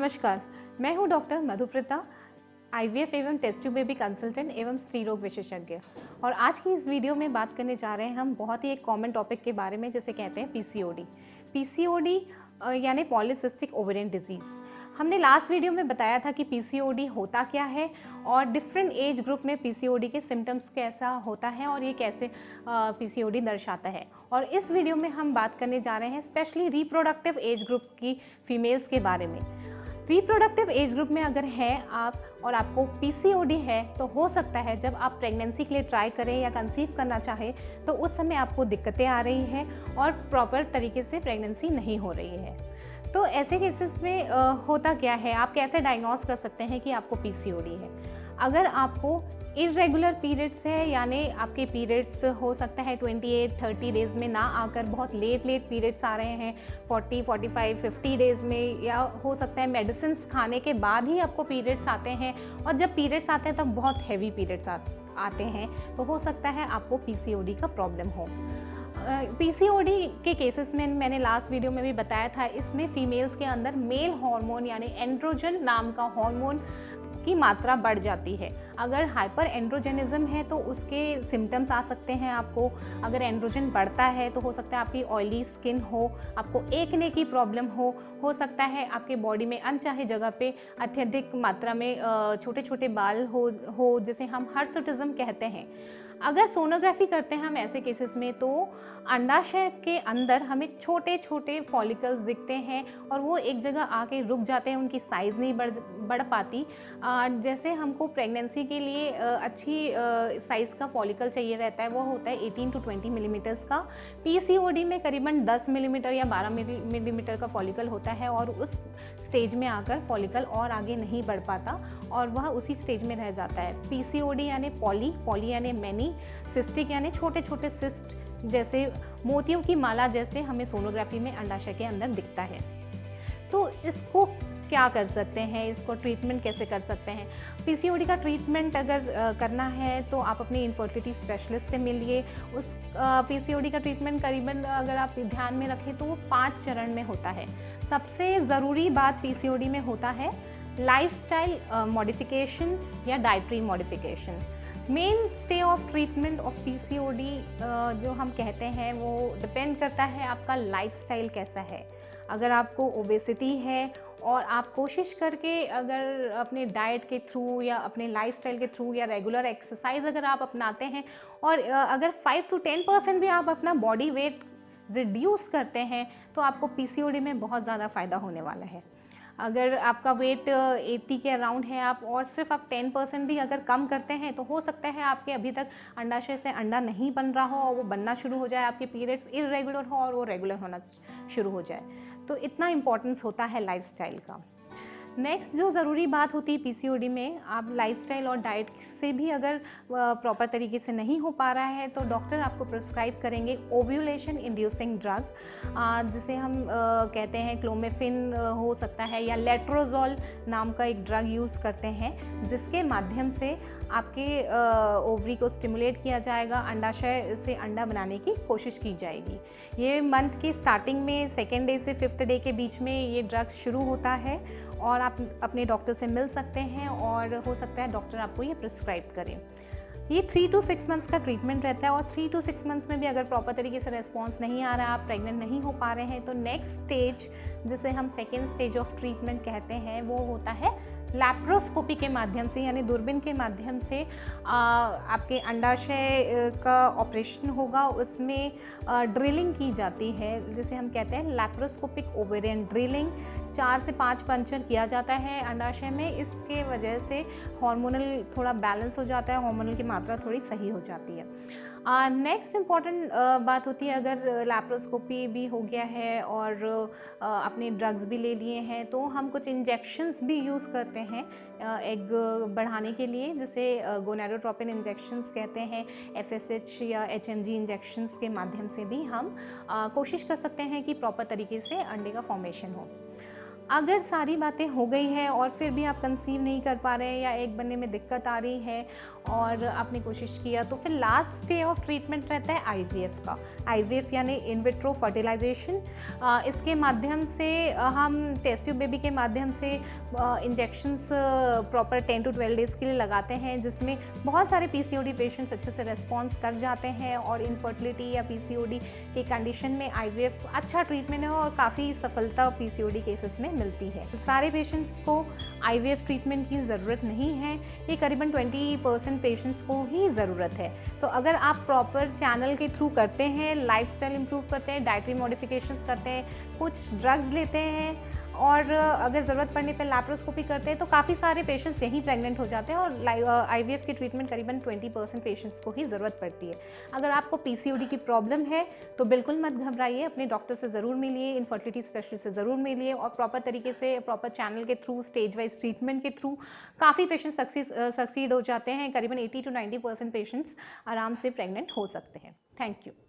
नमस्कार, मैं हूं डॉक्टर मधुप्रिता, आईवीएफ एवं टेस्ट ट्यूब बेबी कंसल्टेंट एवं स्त्री रोग विशेषज्ञ। और आज की इस वीडियो में बात करने जा रहे हैं हम बहुत ही एक कॉमन टॉपिक के बारे में, जिसे कहते हैं पीसीओडी। पीसीओडी यानी पॉलीसिस्टिक ओवेरियन डिजीज़। हमने लास्ट वीडियो में बताया था कि पीसीओडी होता क्या है और डिफरेंट एज ग्रुप में पीसीओडी के सिम्टम्स कैसा होता है और ये कैसे पीसीओडी दर्शाता है। और इस वीडियो में हम बात करने जा रहे हैं स्पेशली रिप्रोडक्टिव एज ग्रुप की फीमेल्स के बारे में। रिप्रोडक्टिव एज ग्रुप में अगर हैं आप और आपको पीसीओडी है, तो हो सकता है जब आप प्रेगनेंसी के लिए ट्राई करें या कंसीव करना चाहें तो उस समय आपको दिक्कतें आ रही हैं और प्रॉपर तरीके से प्रेगनेंसी नहीं हो रही है। तो ऐसे केसेस में होता क्या है, आप कैसे डायग्नोस कर सकते हैं कि आपको पीसीओडी है। अगर आपको इरेगुलर पीरियड्स है, यानी आपके पीरियड्स हो सकता है 28-30 डेज़ में ना आकर बहुत लेट पीरियड्स आ रहे हैं 40, 45, 50 डेज़ में, या हो सकता है मेडिसिन्स खाने के बाद ही आपको पीरियड्स आते हैं और जब पीरियड्स आते हैं तब बहुत हैवी पीरियड्स आते हैं, तो हो सकता है आपको पीसीओडी का प्रॉब्लम हो। पीसीओडी के केसेस में मैंने लास्ट वीडियो में भी बताया था, इसमें फीमेल्स के अंदर मेल हार्मोन यानी एंड्रोजन नाम का हार्मोन की मात्रा बढ़ जाती है। अगर हाइपर एंड्रोजेनिज्म है तो उसके सिम्टम्स आ सकते हैं आपको। अगर एंड्रोजन बढ़ता है तो हो सकता है आपकी ऑयली स्किन हो, आपको एकने की प्रॉब्लम हो सकता है आपके बॉडी में अनचाहे जगह पे अत्यधिक मात्रा में छोटे छोटे बाल हो जिसे हम हर्सुटिज्म कहते हैं। अगर सोनोग्राफी करते हैं हम ऐसे केसेस में, तो अंडाशय के अंदर हमें छोटे छोटे फॉलिकल्स दिखते हैं और वो एक जगह आके रुक जाते हैं, उनकी साइज़ नहीं बढ़ पाती। जैसे हमको प्रेगनेंसी के लिए अच्छी साइज़ का फॉलिकल चाहिए रहता है, वो होता है 18 to 20 मिलीमीटर्स का। पीसीओडी में करीबन 10 मिलीमीटर या 12 मिलीमीटर का फॉलिकल होता है और उस स्टेज में आकर फॉलिकल और आगे नहीं बढ़ पाता और वह उसी स्टेज में रह जाता है। पीसीओडी यानी पॉली यानी मैनी, सिस्टिक यानी छोटे छोटे सिस्ट जैसे मोतियों की माला जैसे हमें सोनोग्राफी में अंडाशय के अंदर दिखता है। तो इसको क्या कर सकते हैं, इसको ट्रीटमेंट कैसे कर सकते हैं। पीसीओडी का ट्रीटमेंट अगर करना है तो आप अपनी इनफर्टिलिटी स्पेशलिस्ट से मिलिए। उस पीसीओडी का ट्रीटमेंट करीबन अगर आप ध्यान में रखें तो वो 5 चरण में होता है। सबसे ज़रूरी बात पीसीओडी में होता है लाइफस्टाइल मॉडिफिकेशन या dietary modification. Main stay of treatment of PCOD जो हम कहते हैं वो डिपेंड करता है आपका लाइफस्टाइल कैसा है। अगर आपको ओबेसिटी है और आप कोशिश करके अगर अपने डाइट के थ्रू या अपने लाइफस्टाइल के थ्रू या रेगुलर एक्सरसाइज अगर आप अपनाते हैं और अगर 5 to 10% भी आप अपना बॉडी वेट रिड्यूस करते हैं तो आपको पीसीओडी में बहुत ज़्यादा फ़ायदा होने वाला है। अगर आपका वेट 80 के अराउंड है आप और सिर्फ आप 10% भी अगर कम करते हैं तो हो सकता है आपके अभी तक अंडाशय से अंडा नहीं बन रहा हो और वो बनना शुरू हो जाए, आपके पीरियड्स इरेगुलर हो और वो रेगुलर होना शुरू हो जाए। तो इतना इम्पोर्टेंस होता है लाइफस्टाइल का। नेक्स्ट जो ज़रूरी बात होती है पीसीओडी में, आप लाइफस्टाइल और डाइट से भी अगर प्रॉपर तरीके से नहीं हो पा रहा है तो डॉक्टर आपको प्रिस्क्राइब करेंगे ओव्यूलेशन इंड्यूसिंग ड्रग, जिसे हम कहते हैं क्लोमिफिन हो सकता है या लेट्रोजोल नाम का एक ड्रग यूज़ करते हैं, जिसके माध्यम से आपके ओवरी को स्टिमुलेट किया जाएगा, अंडाशय से अंडा बनाने की कोशिश की जाएगी। ये मंथ की स्टार्टिंग में 2nd डे से 5th डे के बीच में ये ड्रग शुरू होता है और आप अपने डॉक्टर से मिल सकते हैं और हो सकता है डॉक्टर आपको ये प्रिस्क्राइब करें। ये 3 to 6 मंथ्स का ट्रीटमेंट रहता है और 3 to 6 मंथ्स में भी अगर प्रॉपर तरीके से रेस्पॉन्स नहीं आ रहा है, आप प्रेग्नेंट नहीं हो पा रहे हैं, तो नेक्स्ट स्टेज जिसे हम 2nd स्टेज ऑफ ट्रीटमेंट कहते हैं वो होता है लैप्रोस्कोपी के माध्यम से यानी दूरबीन के माध्यम से आपके अंडाशय का ऑपरेशन होगा। उसमें ड्रिलिंग की जाती है जिसे हम कहते हैं लैप्रोस्कोपिक ओवेरियन ड्रिलिंग। 4 से 5 पंचर किया जाता है अंडाशय में, इसके वजह से हार्मोनल थोड़ा बैलेंस हो जाता है, हार्मोनल की मात्रा थोड़ी सही हो जाती है। नेक्स्ट इम्पॉर्टेंट बात होती है, अगर लैप्रोस्कोपी भी हो गया है और अपने ड्रग्स भी ले लिए हैं तो हम कुछ इंजेक्शंस भी यूज़ करते हैं एग बढ़ाने के लिए, जिसे गोनाडोट्रोपिन इंजेक्शंस कहते हैं। एफएसएच या एचएमजी इंजेक्शंस के माध्यम से भी हम कोशिश कर सकते हैं कि प्रॉपर तरीके से अंडे का फॉर्मेशन हो। अगर सारी बातें हो गई हैं और फिर भी आप कंसीव नहीं कर पा रहे हैं या एग बनने में दिक्कत आ रही है और आपने कोशिश किया, तो फिर लास्ट स्टे ऑफ ट्रीटमेंट रहता है आईवीएफ का। आईवीएफ यानी इन विट्रो फर्टिलाइजेशन। इसके माध्यम से हम टेस्ट ट्यूब बेबी के माध्यम से इंजेक्शंस प्रॉपर 10 to 12 डेज़ के लिए लगाते हैं, जिसमें बहुत सारे पीसीओडी पेशेंट्स अच्छे से रेस्पॉन्स कर जाते हैं और इनफर्टिलिटी या पीसीओडी की कंडीशन में आईवीएफ अच्छा ट्रीटमेंट है और काफ़ी सफलता पीसीओडी केसेस में मिलती है। सारे पेशेंट्स को आईवीएफ ट्रीटमेंट की ज़रूरत नहीं है, ये करीबन 20% पेशेंट्स को ही ज़रूरत है। तो अगर आप प्रॉपर चैनल के थ्रू करते हैं, लाइफस्टाइल इंप्रूव करते हैं, डाइटरी मॉडिफिकेशंस करते हैं, कुछ ड्रग्स लेते हैं और अगर ज़रूरत पड़ने पर लैप्रोस्कोपी करते हैं, तो काफ़ी सारे पेशेंट्स यहीं प्रेग्नेंट हो जाते हैं और आईवीएफ की ट्रीटमेंट करीबन 20% पेशेंट्स को ही ज़रूरत पड़ती है। अगर आपको पीसीओडी की प्रॉब्लम है तो बिल्कुल मत घबराइए, अपने डॉक्टर से ज़रूर मिलिए, इनफर्टिलिटी स्पेशलिस्ट से ज़रूर मिलिए और प्रॉपर तरीके से प्रॉपर चैनल के थ्रू, स्टेज वाइज ट्रीटमेंट के थ्रू काफ़ी पेशेंट्स सक्सीड हो जाते हैं। करीबन 80 to 90% पेशेंट्स आराम से प्रेग्नेंट हो सकते हैं। Thank you.